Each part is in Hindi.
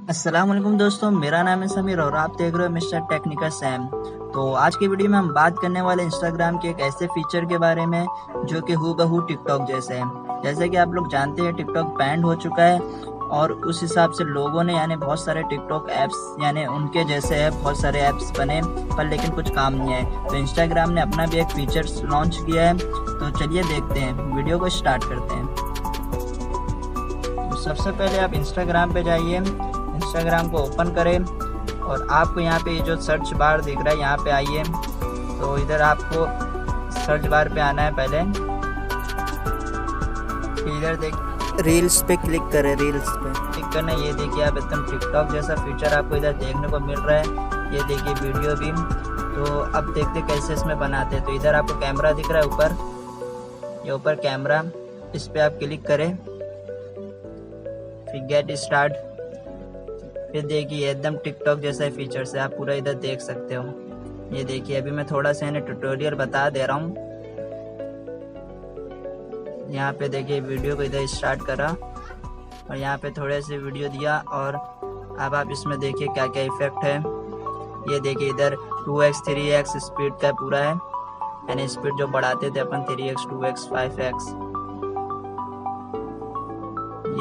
अस्सलाम वालेकुम दोस्तों, मेरा नाम है समीर और आप देख रहे हो मिस्टर टेक्निकल सैम। तो आज की वीडियो में हम बात करने वाले इंस्टाग्राम के एक ऐसे फीचर के बारे में जो कि हूबहू टिकटॉक जैसे है। जैसे कि आप लोग जानते हैं टिकटॉक बैंड हो चुका है और उस हिसाब से लोगों ने यानी बहुत सारे टिकटॉक ऐप्स यानी उनके जैसे है बहुत सारे ऐप्स बने पर लेकिन कुछ काम नहीं है। तो इंस्टाग्राम ने अपना भी एक फीचर लॉन्च किया है। तो चलिए देखते हैं, वीडियो को स्टार्ट करते हैं। तो सबसे पहले आप इंस्टाग्राम पे जाइए, इंस्टाग्राम को ओपन करें और आपको यहाँ पे जो सर्च बार दिख रहा है यहाँ पे आइए। तो इधर आपको सर्च बार पे आना है, पहले इधर देख रील्स पे क्लिक करें, रील्स पे क्लिक करना। ये देखिए आप एकदम टिकटॉक जैसा फीचर आपको इधर देखने को मिल रहा है। ये देखिए वीडियो भी। तो अब देखते कैसे इसमें बनाते हैं। तो इधर आपको कैमरा दिख रहा है ऊपर, ये ऊपर कैमरा, इस पे आप क्लिक करें, फिर गेट स्टार्ट। फिर देखिए एकदम टिकटॉक जैसा फीचर से आप पूरा इधर देख सकते हो। ये देखिए अभी मैं थोड़ा सा इन्हें ट्यूटोरियल बता दे रहा हूँ। यहाँ पे देखिए वीडियो को इधर स्टार्ट करा और यहाँ पे थोड़े से वीडियो दिया और अब आप इसमें देखिए क्या क्या इफेक्ट है। ये देखिए इधर 2x 3x स्पीड का पूरा है, यानी स्पीड जो बढ़ाते थे अपन 3x 2x 5x।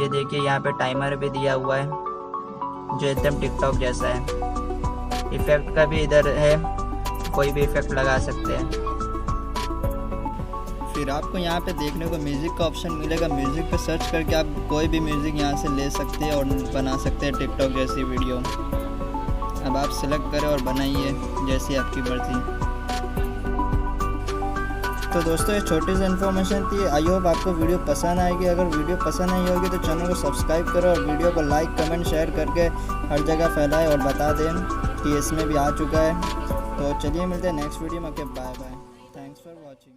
ये देखिए यहाँ पे टाइमर भी दिया हुआ है जो एकदम टिकटॉक जैसा है। इफेक्ट का भी इधर है, कोई भी इफेक्ट लगा सकते हैं। फिर आपको यहाँ पे देखने को म्यूज़िक का ऑप्शन मिलेगा। म्यूज़िक पे सर्च करके आप कोई भी म्यूज़िक यहाँ से ले सकते हैं और बना सकते हैं टिकटॉक जैसी वीडियो। अब आप सिलेक्ट करें और बनाइए जैसी आपकी मर्जी। तो दोस्तों ये छोटी सी इन्फॉर्मेशन थी। आई होप आपको वीडियो पसंद आएगी। अगर वीडियो पसंद आई होगी तो चैनल को सब्सक्राइब करो और वीडियो को लाइक कमेंट शेयर करके हर जगह फैलाएं और बता दें कि इसमें भी आ चुका है। तो चलिए मिलते हैं नेक्स्ट वीडियो में। Okay, bye bye, thanks for watching.